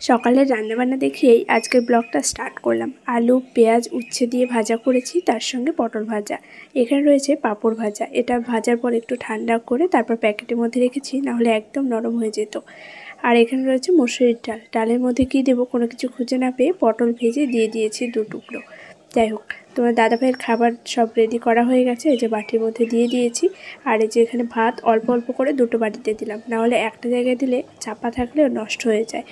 সকালের রান্নাবান্না দেখেই আজকের ব্লগটা স্টার্ট করলাম। আলু পেঁয়াজ উচ্ছে দিয়ে ভাজা করেছি, তার সঙ্গে পটল ভাজা। এখানে রয়েছে পাঁপড় ভাজা। এটা ভাজার পর একটু ঠান্ডা করে তারপর প্যাকেটের মধ্যে রেখেছি, নাহলে একদম নরম হয়ে যেত। আর এখানে রয়েছে মসুরির ডাল। ডালের মধ্যে কী দেবো কোনো কিছু খুঁজে না পেয়ে পটল ভেজে দিয়ে দিয়েছি 2 টুকরো। যাই হোক, তোমার দাদাভাইয়ের খাবার সব রেডি করা হয়ে গেছে, এই যে বাটির মধ্যে দিয়ে দিয়েছি। আর এই যে এখানে ভাত অল্প অল্প করে 2টো বাটিতে দিলাম, নাহলে একটা জায়গায় দিলে চাপা থাকলে নষ্ট হয়ে যায়।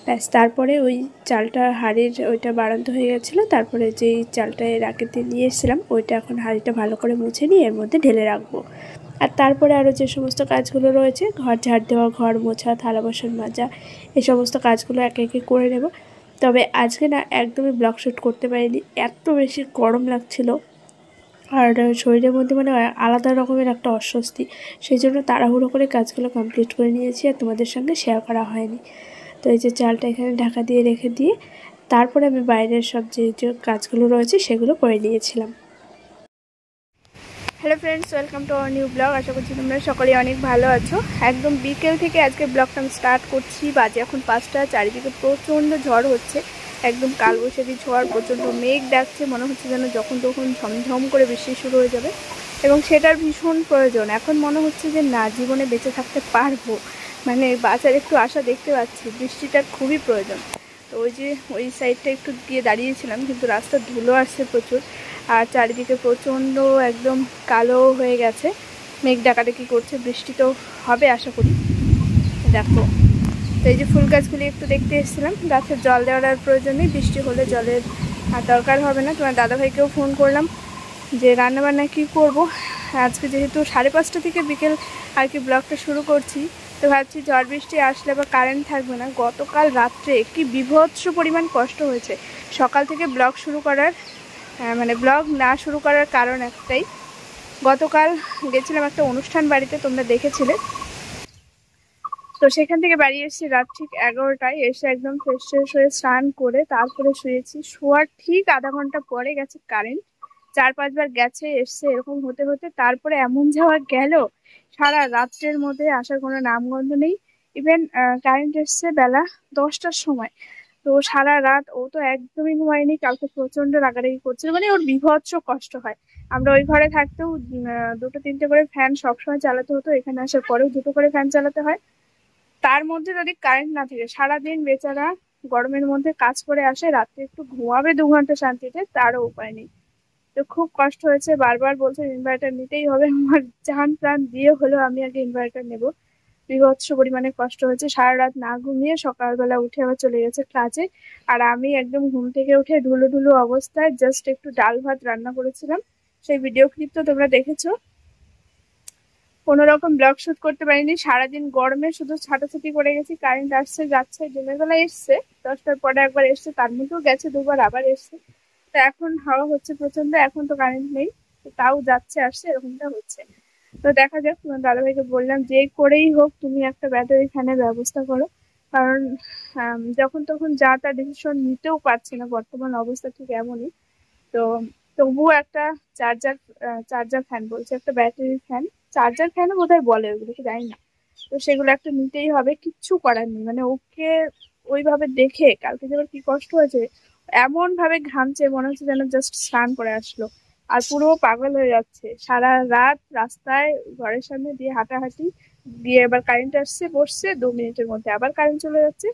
ব্যাস, তারপরে ওই চালটা হাঁড়ির ওইটা বাড়ন্ত হয়ে গেছিলো, তারপরে যেই চালটা এর আগের দিন নিয়ে এসেছিলাম ওইটা এখন হাঁড়িটা ভালো করে মুছে নিয়ে এর মধ্যে ঢেলে রাখবো। আর তারপরে আরও যে সমস্ত কাজগুলো রয়েছে, ঘর ঝাড় দেওয়া, ঘর মোছা, থালা বাসন মাজা, এই সমস্ত কাজগুলো একে একে করে নেব। তবে আজকে না একদমই ব্লগ শ্যুট করতে পারিনি, এত বেশি গরম লাগছিল আর শরীরের মধ্যে মানে আলাদা রকমের একটা অস্বস্তি। সেই জন্য তাড়াহুড়ো করে কাজগুলো কমপ্লিট করে নিয়েছি আর তোমাদের সঙ্গে শেয়ার করা হয়নি। তো এই যে চালটা এখানে ঢাকা দিয়ে রেখে দিয়ে তারপরে আমি বাইরের সব যে কাজগুলো রয়েছে সেগুলো করে নিয়েছিলাম। Hello friends, welcome to our new blog. আশা করছি তোমরা সকলেই অনেক ভালো আছো। একদম বিকেল থেকে আজকে ব্লগটা আমি স্টার্ট করছি। বাজে এখন 5টা, চারিদিকে প্রচণ্ড ঝড় হচ্ছে, একদম কালবৈশাখী ঝড়, প্রচণ্ড মেঘ ডাকছে, মনে হচ্ছে যেন যখন তখন ঝমঝম করে বৃষ্টি শুরু হয়ে যাবে এবং সেটার ভীষণ প্রয়োজন। এখন মনে হচ্ছে যে না, জীবনে বেঁচে থাকতে পারবো, মানে বাঁচার একটু আশা দেখতে পাচ্ছি, বৃষ্টিটার খুবই প্রয়োজন। তো ওই যে ওই সাইডটা একটু গিয়ে দাঁড়িয়েছিলাম, কিন্তু রাস্তা ধুলো আসছে প্রচুর আর চারিদিকে প্রচণ্ড একদম কালো হয়ে গেছে, মেঘ ডাকাডাকি করছে, বৃষ্টি তো হবে আশা করি। দেখো, তো এই যে ফুল গাছগুলি একটু দেখতে এসেছিলাম, গাছের জল দেওয়ার প্রয়োজন নেই, বৃষ্টি হলে জলের আর দরকার হবে না। তোমার দাদাভাইকেও ফোন করলাম যে রান্নাবান্না কী করব। আজকে যেহেতু 5:30 থেকে বিকেল আর কি ব্লগটা শুরু করছি, তো ভাবছি ঝড় বৃষ্টি আসলে বা কারেন্ট থাকবে না। গতকাল রাত্রে কি বিভৎস পরিমাণ কষ্ট হয়েছে। সকাল থেকে ব্লগ শুরু করার মানে ব্লগ না শুরু করার কারণ একটাই, গতকাল গেছিলাম একটা অনুষ্ঠান বাড়িতে, তোমরা দেখেছিলে। তো সেখান থেকে বাড়ি এসেছি রাত ঠিক 11টায়, এসে একদম ফ্রেশ হয়ে স্নান করে তারপরে শুয়েছি। শোয়ার ঠিক আধা ঘন্টা পরে গেছে কারেন্ট, 4-5 বার গেছে এসছে, এরকম হতে হতে তারপরে এমন যাওয়া গেল, সারা রাত্রের মধ্যে আসার কোনো নামগন্ধ নেই। ইভেন কারেন্ট এসছে বেলা 10টার সময়। তো সারা রাত ও তো একদমই ঘুমায়নি, কালকে প্রচন্ড রাগারাগি করছিল, মানে ওর বিভৎস কষ্ট হয়। আমরা ওই ঘরে থাকতেও 2-3টে করে ফ্যান সবসময় চালাতে হতো, এখানে আসার পরেও 2টো করে ফ্যান চালাতে হয়। তার মধ্যে যদি কারেন্ট না থাকে, সারাদিন বেচারা গরমের মধ্যে কাজ করে আসে, রাত্রে একটু ঘুমাবে 2 ঘন্টা শান্তিতে, তারও উপায় নেই। তো খুব কষ্ট হয়েছে, বারবার বলছে ইনভার্টার নিতেই হবে, আমার জান প্রাণ দিয়ে হলেও আমি আগে ইনভার্টার নেব। বিভৎস পরিমাণে কষ্ট হয়েছে, সারা রাত না ঘুমিয়ে সকালবেলা উঠে আবার চলে গেছে ক্লাসে। আর আমি একদম ঘুম থেকে উঠে ধুলো ধুলো অবস্থায় জাস্ট একটু ডাল ভাত রান্না করেছিলাম, সেই ভিডিও ক্লিপ তো তোমরা দেখেছো। কোনো রকম ব্লগ শুট করতে পারিনি, সারাদিন গরমে শুধু ছাটাছাটি করে গেছি। কারেন্ট আসছে যাচ্ছে, দিনের বেলা এসছে, 10টার পরে একবার এসছে, তার মধ্যেও গেছে 2বার, আবার এসছে। তো এখন হাওয়া হচ্ছে প্রচন্ড, এখন তো কারেন্ট নেই, তাও যাচ্ছে আসছে, এরকমটা হচ্ছে। তো দেখা যাক, তোমার দাদাভাইকে বললাম যে করেই হোক তুমি একটা ব্যাটারি ফ্যানের ব্যবস্থা করো, কারণ যখন তখন যা তা ডিসিশন নিতেও পারছি না, বর্তমান অবস্থা ঠিক এমনই। তো তবুও একটা চার্জার চার্জার ফ্যান বলছে, একটা ব্যাটারি ফ্যান, চার্জার ফ্যানও বোধহয় বলে, ওগুলোকে জানি না। তো সেগুলো একটা নিতেই হবে, কিচ্ছু করার নেই। মানে ওকে ওইভাবে দেখে কালকে যে কি কষ্ট হয়েছে, এমন ভাবে ঘামছে মনে হচ্ছে যেন জাস্ট স্নান করে আসলো, আর পুরো পাগল হয়ে যাচ্ছে। সারা রাত রাস্তায় ঘরের সামনে দিয়ে হাঁটাহাঁটি, দিয়ে এবার কারেন্ট আসছে, বসছে 2 মিনিটের মধ্যে আবার কারেন্ট চলে যাচ্ছে।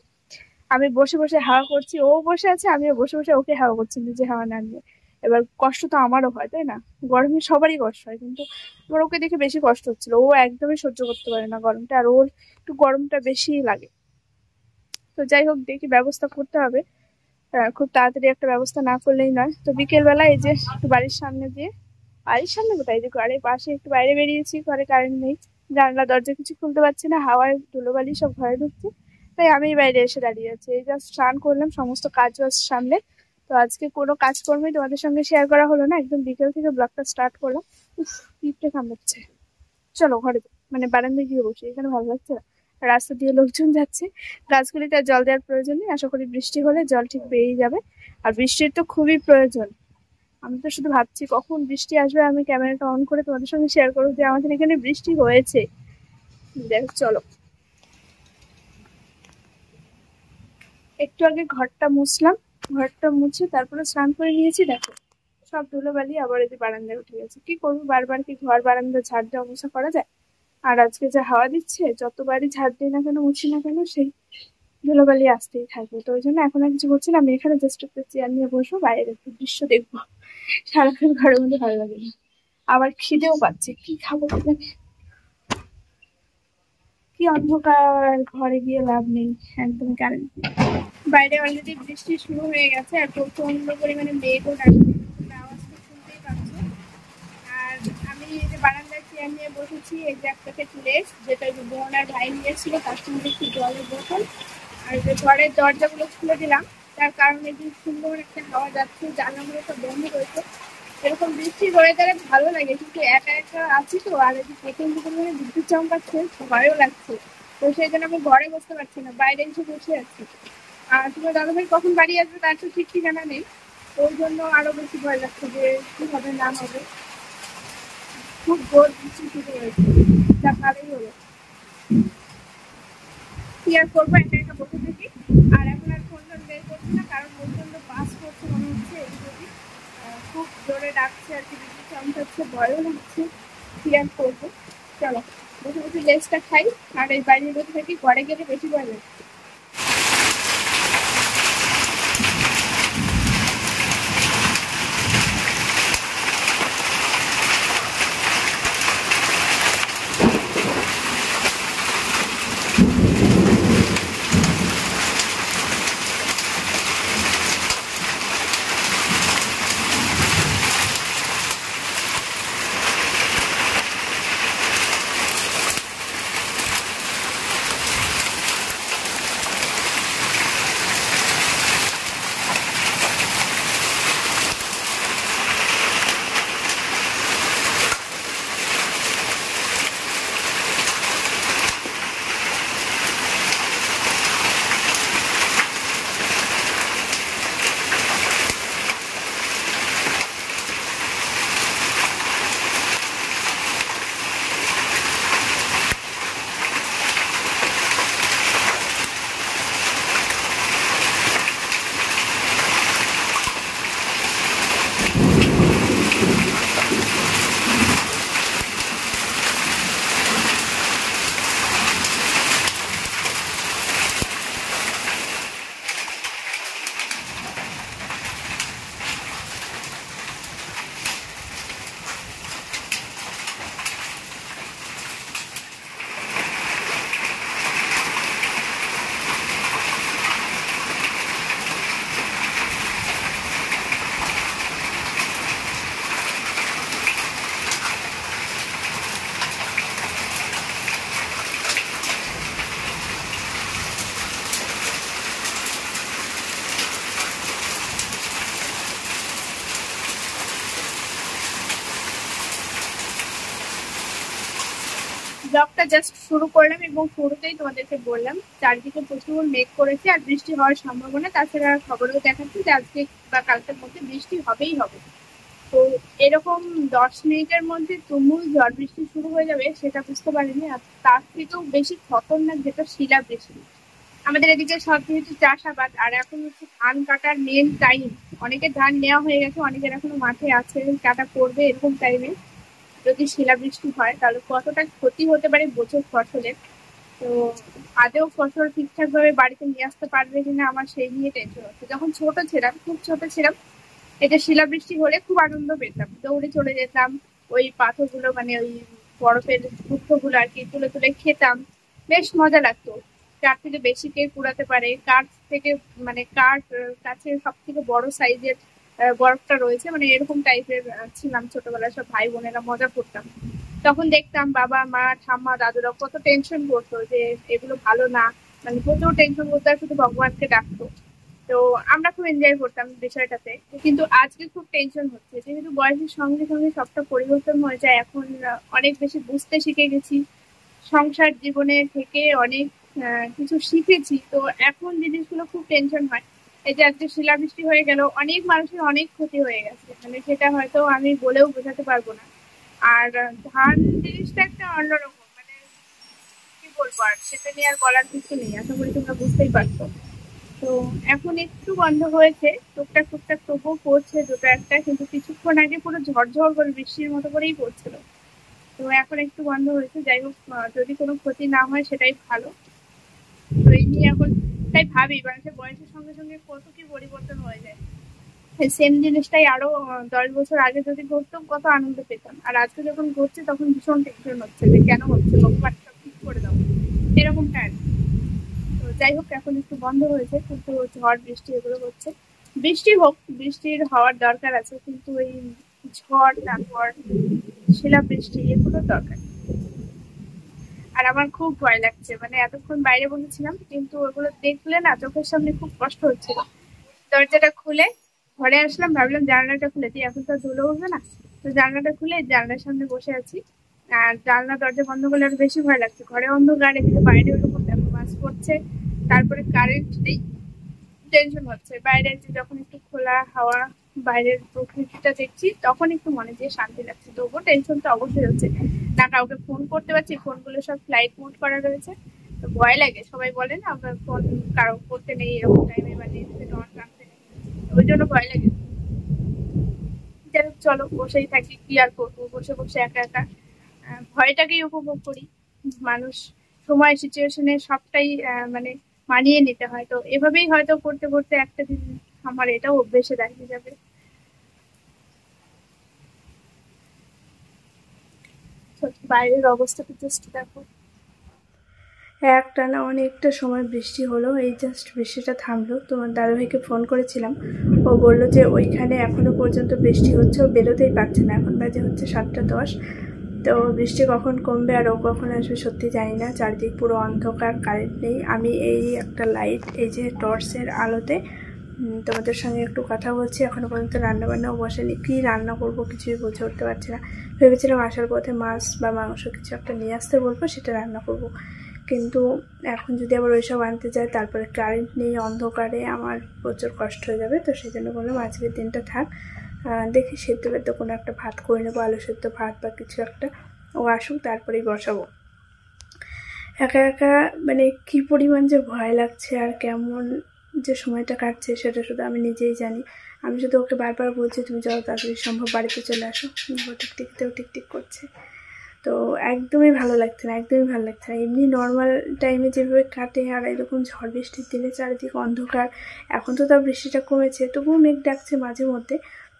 আমি বসে বসে হাওয়া করছি, ও বসে আছে, আমিও বসে বসে ওকে হাওয়া করছি, নিজে হাওয়া না নিয়ে। এবার কষ্ট তো আমারও হয়, তাই না? গরমে সবারই কষ্ট হয়, কিন্তু আমার ওকে দেখে বেশি কষ্ট হচ্ছিল। ও একদমই সহ্য করতে পারে না গরমটা, আর ওর একটু গরমটা বেশিই লাগে। তো যাই হোক, দেখি ব্যবস্থা করতে হবে, খুব তাড়াতাড়ি একটা ব্যবস্থা না করলেই নয়। তো বিকেল বেলা এই যে একটু বাড়ির সামনে দিয়ে, বাড়ির সামনে কোথায়, যে ঘরের পাশে একটু বাইরে বেরিয়েছি, ঘরে কারেন্ট নেই, জানলা দরজা কিছু খুলতে পারছি না, হাওয়ায় ধুলোবালি সব ঘরে ঢুকছে, তাই আমি বাইরে এসে দাঁড়িয়ে আছি। এই জাস্ট স্নান করলাম, সমস্ত কাজ বাজ সামলে। তো আজকে কোনো কাজকর্মই তোমাদের সঙ্গে শেয়ার করা হলো না, একদম বিকেল থেকে ব্লগটা স্টার্ট করলাম। পিঁপড়ে কামড়াচ্ছে, চলো ঘরে মানে বারান্দায় গিয়ে বসি, এখানে ভালো লাগছে না, রাস্তা দিয়ে লোকজন যাচ্ছে। গাছগুলিতে জল দেওয়ার প্রয়োজন নেই, আশা করি বৃষ্টি হলে জল ঠিক পেয়েই যাবে, আর বৃষ্টির তো খুবই প্রয়োজন। আমি তো শুধু ভাবছি কখন বৃষ্টি আসবে, আমি ক্যামেরাটা অন করে তোমাদের সঙ্গে শেয়ার করবো যে আমাদের এখানে বৃষ্টি হয়েছে। দেখ চলো, একটু আগে ঘরটা মুছলাম, ঘরটা মুছে তারপরে স্নান করে নিয়েছি। দেখো সব ধুলোবালি আবার এই যে বারান্দায় উঠে গেছে। কি করবো, বারবার কি ঘর বারান্দা ঝাড় দেওয়া মোছা করা যায়? আর আজকে যা হাওয়া দিচ্ছে, যতবারই ঝাড় দিই না কেন, মুছি না কেন, সেই ধুলোবালি আসতেই থাকবে। তো ওই জন্য এখন আর কিছু করছি না, আমি এখানে জাস্ট একটা চেয়ার নিয়ে বসবো, বাইরের একটু দৃশ্য দেখবো। সারাক্ষণ ঘরের মধ্যে ভালো লাগে না। আবার খিদেও পাচ্ছে, কি খাবো কি জানি। কি অন্ধকার, ঘরে গিয়ে লাভ নেই, একদম কারেন্ট। বাইরে অলরেডি বৃষ্টি শুরু হয়ে গেছে আর প্রচন্ড পরিমাণে মেঘও ডাকছে, আওয়াজ তো শুনতেই পাচ্ছ। আর আমি এই যে বারান্দায় চেয়ার নিয়ে বসেছি, এই যে একটা প্লেস যেটা বোন আর ভাই নিয়েছিল, তার সঙ্গে একটু জলের বোতল। আর যে ঘরের দরজাগুলো খুলে দিলাম, তার কারণে যে সুন্দর একটা হাওয়া যাচ্ছে, জানলাগুলো সব বন্ধ রয়েছে। এরকম বৃষ্টির ওয়েদারে ভালো লাগে, কিন্তু একা একা আছি তো, আর এই যে প্রথম দিকে মানে বিদ্যুৎ চমকাচ্ছে, ভয়ও লাগছে। তো সেই জন্য আমি ঘরে বসতে পারছি না, বাইরে এসে বসে আছি। আর তোমার দাদাভাই কখন বাড়ি আসবে তার তো ঠিক ঠিকানা নেই। ওই জন্য আরো বেশি ভয় লাগছে যে কি হবে না হবে। খুব জোর বৃষ্টি শুরু হয়েছে, যা ভালোই হলো। কি আর করবো, একা একা বসে থাকি। আর এখন আর ফোন টোন বের করছি না, কারণ প্রচন্ড বাস করছে মনে হচ্ছে এদিক ওদিক। খুব জোরে ডাকছে আর কি, বিদ্যুৎ চমকাচ্ছে, ভয়ও লাগছে। কি আর করবো, চলো বসে বসে লেসটা খাই। আর এই বাইরে বসে থাকি, ঘরে গেলে বেশি ভয় লাগছে। ব্লগটা জাস্ট শুরু করলাম এবং শুরুতেই তোমাদেরকে বললাম চারিদিকে প্রচুর মেঘ করেছে আর বৃষ্টি হওয়ার সম্ভাবনা। তাছাড়া খবরেও দেখাচ্ছে যে আজকে বা কালকের মধ্যে বৃষ্টি হবেই হবে। তো এরকম 10 মিনিটের মধ্যে তুমুল ঝড় বৃষ্টি শুরু হয়ে যাবে সেটা বুঝতে পারিনি। আর তার থেকেও বেশি খতরনাক যেটা শিলা বৃষ্টি। আমাদের এদিকে সব যেহেতু চাষাবাদ, আর এখন হচ্ছে ধান কাটার মেন টাইম। অনেকের ধান নেওয়া হয়ে গেছে, অনেকের এখনো মাঠে আছে, কাটা পড়বে এরকম টাইমে যদি শিলাবৃষ্টি হয় তাহলে কতটা ক্ষতি হতে পারে বছর ফসলের। তো আদেও ফসল ঠিকঠাক ভাবে বাড়িতে নিয়ে আসতে পারবে কিনা আমার সেই নিয়ে টেনশন হচ্ছে। যখন ছোট ছিলাম, খুব ছোট ছিলাম, এটা শিলাবৃষ্টি হলে খুব আনন্দ পেতাম, দৌড়ে চলে যেতাম। ওই পাথরগুলো মানে ওই বরফের টুকরোগুলো আর কি তুলে তুলে খেতাম, বেশ মজা লাগতো। কার থেকে বেশি কে কুড়াতে পারে, কার থেকে মানে কার কাছে সব থেকে বড় সাইজের বরফটা রয়েছে, মানে এরকম টাইপের ছিলাম ছোটবেলায়। সব ভাই বোনেরা মজা করতাম। তখন দেখতাম বাবা মা ঠাম্মা দাদুরা কত টেনশন করতো যে এগুলো ভালো না, মানে প্রচুর টেনশন করতো আর শুধু ভগবানকে ডাকতো। তো আমরা খুব এনজয় করতাম বিষয়টাতে। কিন্তু আজকে খুব টেনশন হচ্ছে, যেহেতু বয়সের সঙ্গে সঙ্গে সবটা পরিবর্তন হয়ে যায়। এখন অনেক বেশি বুঝতে শিখে গেছি, সংসার জীবনে থেকে অনেক কিছু শিখেছি। তো এখন জিনিসগুলো খুব টেনশন হয়। এই যে আজকে শিলাবৃষ্টি হয়ে গেল, অনেক মানুষের অনেক ক্ষতি হয়ে গেছে, মানে সেটা হয়তো আমি বলেও বোঝাতে পারবো না। আর ধান জিনিসটা একটা অন্যরকম, মানে কি বলবো, আর সেটা নিয়ে আর বলার কিছু নেই, আশা করি তোমরা বুঝতেই পারছো। তো এখন একটু বন্ধ হয়েছে, টুকটাক টুকটাক তবুও পড়ছে দুটো একটা, কিন্তু কিছুক্ষণ আগে পুরো ঝড়ঝড় করে বৃষ্টির মতো করেই পড়ছিল। তো এখন একটু বন্ধ হয়েছে। যাই হোক, যদি কোনো ক্ষতি না হয় সেটাই ভালো। তো এই নিয়ে এখন তাই ভাবি, মানুষের বয়সের সঙ্গে সঙ্গে কত কি পরিবর্তন হয়ে যায়। সেম জিনিসটাই আরো 10 বছর আগে যদি ঘটতো কত আনন্দ পেতাম, আর আজকে যখন ঘটছে তখন ভীষণ টেনশন হচ্ছে যে কেন হচ্ছে, ভগবান সব ঠিক করে দাও, এরকমটা আর কি। তো যাই হোক, এখন একটু বন্ধ হয়েছে, কিন্তু ঝড় বৃষ্টি এগুলো হচ্ছে। বৃষ্টি হোক, বৃষ্টির হওয়ার দরকার আছে, কিন্তু এই ঝড়, তারপর শিলাবৃষ্টি এগুলো দরকার। আর আমার খুব ভয় লাগছে, মানে এতক্ষণ বাইরে বসেছিলাম কিন্তু ওগুলো দেখলে না চোখের সামনে খুব কষ্ট হচ্ছিল। দরজাটা খুলে ঘরে আসলাম, ভাবলাম জানলাটা খুলে দিই, এখন তো আর ধুলো উঠবে না। তো জানলাটা খুলে জানলার সামনে বসে আছি। আর জানলা দরজা বন্ধ করলে আরো বেশি ভয় লাগছে, ঘরে অন্ধকার, এদিকে বাইরে ওরকম দেখো বাস পড়ছে, তারপরে কারেন্ট নেই, টেনশন হচ্ছে। বাইরে যে যখন একটু খোলা হাওয়া, বাইরের প্রকৃতিটা দেখছি, তখন একটু মনে যে শান্তি লাগছে, তবুও টেনশন তো অবশ্যই হচ্ছে। না কাউকে ফোন করতে পারছি, ফোনগুলো সব ফ্লাইট মোড করা রয়েছে। তো ভয় লাগে, সবাই বলে না আমরা ফোন কারো করতে নেই এরকম টাইমে, বা নেট অন রাখতে নেই, ওই জন্য ভয় লাগে। যাই হোক, চলো বসেই থাকি, কি আর করবো, বসে বসে একা একা ভয়টাকেই উপভোগ করি। মানুষ সময় সিচুয়েশনে সবটাই মানে মানিয়ে নিতে হয়, তো এভাবেই হয়তো করতে করতে একটা দিন আমার এটাও অভ্যেসে দাঁড়িয়ে যাবে। বাইরের অবস্থাটা জাস্ট দেখো, একটানা অনেকটা সময় বৃষ্টি হলো, এই জাস্ট বৃষ্টিটা থামলো। তোমার দাদাভাইকে ফোন করেছিলাম, ও বললো যে ওইখানে এখনো পর্যন্ত বৃষ্টি হচ্ছে, ও বেরোতেই পারছে না, এখন বাজে হচ্ছে 7টা 10। তো বৃষ্টি কখন কমবে আর ও কখন আসবে সত্যি জানি না, চারদিক পুরো অন্ধকার, কারেন্ট নেই। আমি এই একটা লাইট, এই যে টর্চের আলোতে তোমাদের সঙ্গে একটু কথা বলছি। এখনো পর্যন্ত রান্নাবান্নাও বসেনি, কী রান্না করবো কিছুই বুঝে উঠতে পারছি না। ভেবেছিলাম আসার পথে মাছ বা মাংস কিছু একটা নিয়ে আসতে বলবো, সেটা রান্না করব। কিন্তু এখন যদি আবার ওইসব আনতে যায়, তারপরে কারেন্ট নেই, অন্ধকারে আমার প্রচুর কষ্ট হয়ে যাবে। তো সেই জন্য বললাম আজকের দিনটা থাক, দেখি সেদ্ধ বেদ্ধ কোনো একটা ভাত করে নেবো, আলু সেদ্ধ ভাত বা কিছু একটা। ও আসুক তারপরেই বসাবো। একা একা মানে কী পরিমাণ যে ভয় লাগছে আর কেমন যে সময়টা কাটছে সেটা শুধু আমি নিজেই জানি। আমি শুধু ওকে বারবার বলছি তুমি যত তাড়াতাড়ি সম্ভব বাড়িতে চলে আসো, ও টিকটিকতেও টিকটিক করছে। তো একদমই ভালো লাগছে না, একদমই ভালো লাগছে না। এমনি নর্মাল টাইমে যেভাবে কাটে, আর এরকম ঝড় বৃষ্টির দিনে চারিদিক অন্ধকার। এখন তো তাও বৃষ্টিটা কমেছে, তবুও মেঘ ডাকছে মাঝে মধ্যে।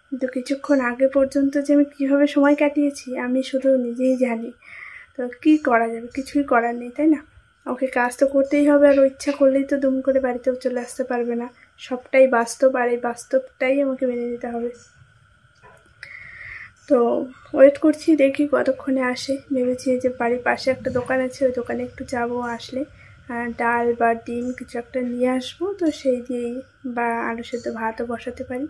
কিন্তু কিছুক্ষণ আগে পর্যন্ত যে আমি কীভাবে সময় কাটিয়েছি আমি শুধু নিজেই জানি। তো কী করা যাবে, কিছুই করার নেই, তাই না? ওকে কাজ তো করতেই হবে, আর ও ইচ্ছা করলেই তো দুম করে বাড়িতেও চলে আসতে পারবে না। সবটাই বাস্তব, আর এই বাস্তবটাই আমাকে মেনে নিতে হবে। তো ওয়েট করছি, দেখি কতক্ষণে আসে। ভেবেছি যে বাড়ির পাশে একটা দোকান আছে, ওই দোকানে একটু যাবো, আসলে ডাল বা ডিম কিছু একটা নিয়ে আসবো, তো সেই দিয়েই বা আলু সেদ্ধ ভাতও বসাতে পারি।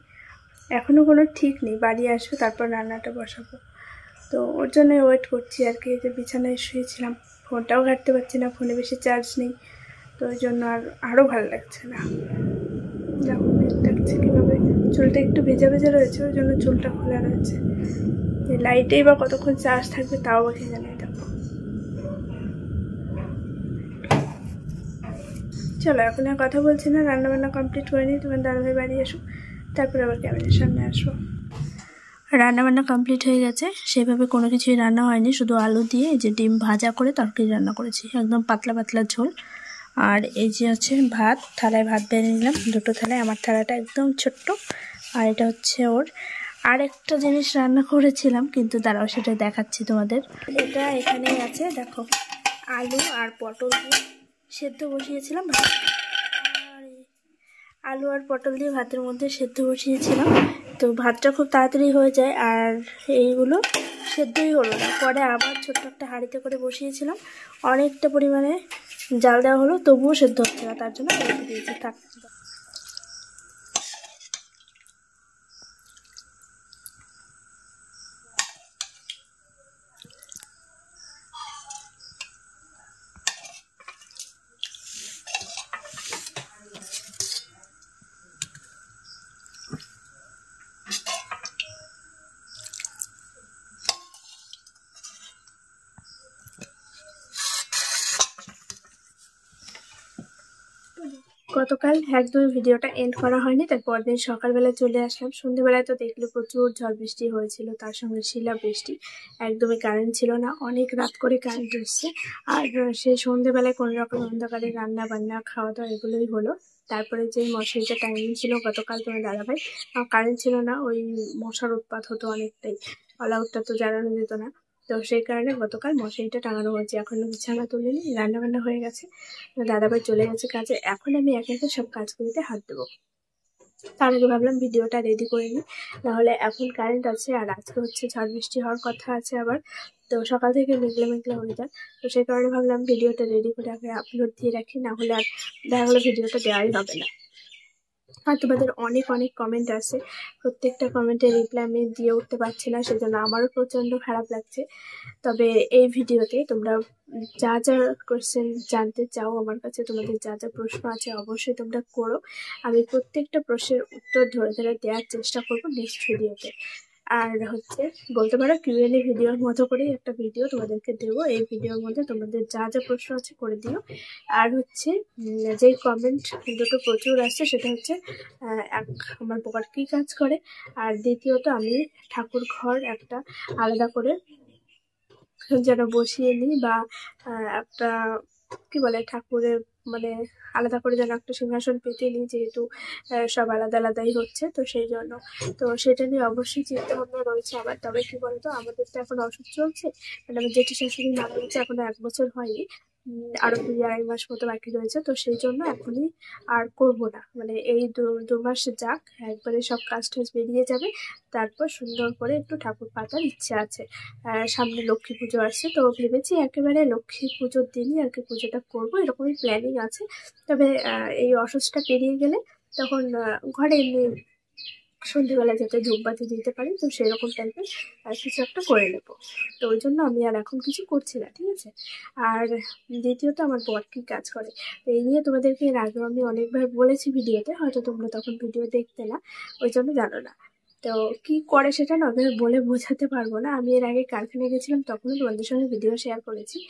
এখনও কোনো ঠিক নেই, বাড়ি আসবে তারপর রান্নাটা বসাবো। তো ওর জন্য ওয়েট করছি আর কি। যে বিছানায় শুয়েছিলাম, ফোনটাও ঘাঁটতে পারছি না, ফোনে বেশি চার্জ নেই, তো ওই জন্য আরও ভালো লাগছে না। যখন মেঘ ডাকছে কীভাবে, চুলটা একটু ভেজা ভেজা রয়েছে, ওই জন্য চুলটা খোলা রয়েছে। লাইটেই বা কতক্ষণ চার্জ থাকবে তাও বা কে জানে। দেখো, চলো এখন আর কথা বলছি না, রান্নাবান্না কমপ্লিট করে নিই, তোমার দাদাভাই বাড়ি আসুক, তারপরে আবার ক্যামেরার সামনে আসবো। রান্নাবান্না কমপ্লিট হয়ে গেছে, সেভাবে কোনো কিছুই রান্না হয়নি, শুধু আলু দিয়ে এই যে ডিম ভাজা করে তরকারি রান্না করেছি, একদম পাতলা পাতলা ঝোল। আর এই যে আছে ভাত, থালায় ভাত বেড়ে নিলাম, দুটো থালায়, আমার থালাটা একদম ছোট্ট, আর এটা হচ্ছে ওর। আর একটা জিনিস রান্না করেছিলাম, কিন্তু দাঁড়াও সেটা দেখাচ্ছি তোমাদের। এটা এখানেই আছে, দেখো, আলু আর পটল দিয়ে সেদ্ধ বসিয়েছিলাম ভাত, আলু আর পটল দিয়ে ভাতের মধ্যে সেদ্ধ বসিয়েছিলাম। তো ভাতটা খুব তাড়াতাড়ি হয়ে যায়, আর এইগুলো সেদ্ধই হলো না। পরে আবার ছোট্ট একটা হাঁড়িতে করে বসিয়েছিলাম, অনেকটা পরিমাণে জাল দেওয়া হলো, তবুও সেদ্ধ হচ্ছে না, তার জন্য রেখে দিয়েছি, থাক। গতকাল একদমই ভিডিওটা এন্ড করা হয়নি, তার পরদিন সকালবেলা চলে আসলাম। সন্ধ্যেবেলায় তো দেখলে প্রচুর ঝড় বৃষ্টি হয়েছিল, তার সঙ্গে শিলা বৃষ্টি, একদমই কারেন্ট ছিল না, অনেক রাত করে কারেন্ট এসছে। আর সেই সন্ধ্যেবেলায় কোনো রকম অন্ধকারে রান্না বান্না খাওয়া দাওয়া এগুলোই হলো। তারপরে যে মশারিটা টাইমিং ছিল গতকাল তোমার দাদাভাই, কারেন্ট ছিল না, ওই মশার উৎপাত হতো অনেকটাই, অল আউটটা তো জ্বালানো যেত না, তো সেই কারণে গতকাল মশারিটা টাঙানো হয়েছে। এখনো বিছানা তুলিনি, রান্না বান্না হয়ে গেছে, দাদাভাই চলে গেছে কাজে। এখন আমি একে একে সব কাজগুলিতে হাত দেবো। তার আগে ভাবলাম ভিডিওটা রেডি করে নিই, নাহলে এখন কারেন্ট আছে আর আজকে হচ্ছে ঝড় বৃষ্টি হওয়ার কথা আছে আবার, তো সকাল থেকে মেঘলা মেঘলা হয়ে যায়। তো সেই কারণে ভাবলাম ভিডিওটা রেডি করে আগে আপলোড দিয়ে রাখি, না হলে আর দেখা গেলো ভিডিওটা দেওয়াই হবে না। আর তোমাদের অনেক অনেক কমেন্ট আছে, প্রত্যেকটা কমেন্টের রিপ্লাই আমি দিয়ে উঠতে পারছি না, সেজন্য আমারও প্রচণ্ড খারাপ লাগছে। তবে এই ভিডিওতে তোমরা যা যা কোয়েশ্চেন জানতে চাও আমার কাছে, তোমাদের যা যা প্রশ্ন আছে অবশ্যই তোমরা করো। আমি প্রত্যেকটা প্রশ্নের উত্তর ধরে ধরে দেওয়ার চেষ্টা করবো নেক্সট ভিডিওতে। আর হচ্ছে বলতে পারো কিউএনএ ভিডিওর মতো করেই একটা ভিডিও তোমাদেরকে দেবো, এই ভিডিওর মধ্যে তোমাদের যা যা প্রশ্ন আছে করে দিও। আর হচ্ছে যে কমেন্ট দুটো প্রচুর আসছে, সেটা হচ্ছে এক, আমার বর কী কাজ করে, আর দ্বিতীয়ত আমি ঠাকুর ঘর একটা আলাদা করে যেন বসিয়ে নিই, বা একটা কি বলে ঠাকুরের মানে আলাদা করে যেন একটা সিংহাসন পেতে নিই, যেহেতু সব আলাদা আলাদাই হচ্ছে, তো সেই জন্য। তো সেটা নিয়ে অবশ্যই চিন্তা ভাবনা রয়েছে আমার। তবে কি বলতো, আমাদের তো এখন অসুখ চলছে, মানে আমার জেঠি শাশুড়ি মারা গেছে, এখনো 1 বছর হয়নি, আরো 2-2.5 মাস মতো বাকি রয়েছে। তো সেই জন্য এখনই আর করব না, মানে এই 2 মাস যাক, একবারে সব কাজ টাজ বেরিয়ে যাবে, তারপর সুন্দর করে একটু ঠাকুর পাতার ইচ্ছে আছে। সামনে লক্ষ্মী পুজো আসছে, তো ভেবেছি একেবারে লক্ষ্মী পুজোর দিনই আর কি পুজোটা করবো, এরকমই প্ল্যানিং আছে। তবে এই অসুস্থটা পেরিয়ে গেলে তখন ঘরে এমনি সন্ধ্যেবেলা যাতে ধূপবাতি দিতে পারি, তো সেরকম টাইপের কিছু একটা করে নেবো। তো ওই জন্য আমি আর এখন কিছু করছি না, ঠিক আছে। আর দ্বিতীয়ত আমার বর কী কাজ করে, তো এই নিয়ে তোমাদেরকে এর আগেও আমি অনেকবার বলেছি ভিডিওতে, হয়তো তোমরা তখন ভিডিও দেখতে না, ওই জন্য জানো না। তো কি করে সেটা না ওদের বলে বোঝাতে পারবো না। আমি এর আগে কারখানায় গেছিলাম, তখনও তোমাদের সঙ্গে ভিডিও শেয়ার করেছি।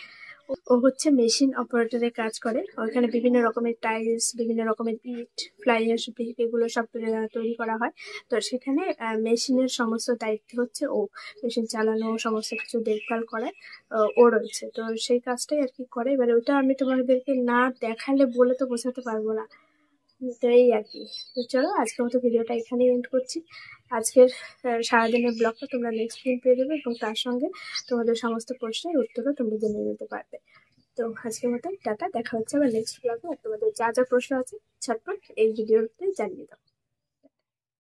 ও হচ্ছে মেশিন অপারেটরের কাজ করে, ওইখানে বিভিন্ন রকমের টাইলস, বিভিন্ন রকমের ইট, ফ্লাই অ্যাশ, এগুলো সব তৈরি করা হয়। তো সেখানে মেশিনের সমস্ত দায়িত্ব হচ্ছে ও, মেশিন চালানো, সমস্ত কিছু দেখভাল করায় ও রয়েছে। তো সেই কাজটাই আর কি করে। এবার ওটা আমি তোমাদেরকে না দেখালে বলে তো বোঝাতে পারবো না, তো এই আর কি। তো চলো আজকের মতো ভিডিওটা এখানেই এন্ড করছি। আজকের সারাদিনের ব্লগটা তোমরা নেক্সট দিন পেয়ে যাবে, এবং তার সঙ্গে তোমাদের সমস্ত প্রশ্নের উত্তরও তোমরা জেনে নিতে পারবে। তো আজকের মতো টাটা, দেখা হচ্ছে আবার নেক্সট ব্লগে। আর তোমাদের যা যা প্রশ্ন আছে ঝটপট এই ভিডিওতে জানিয়ে দাও।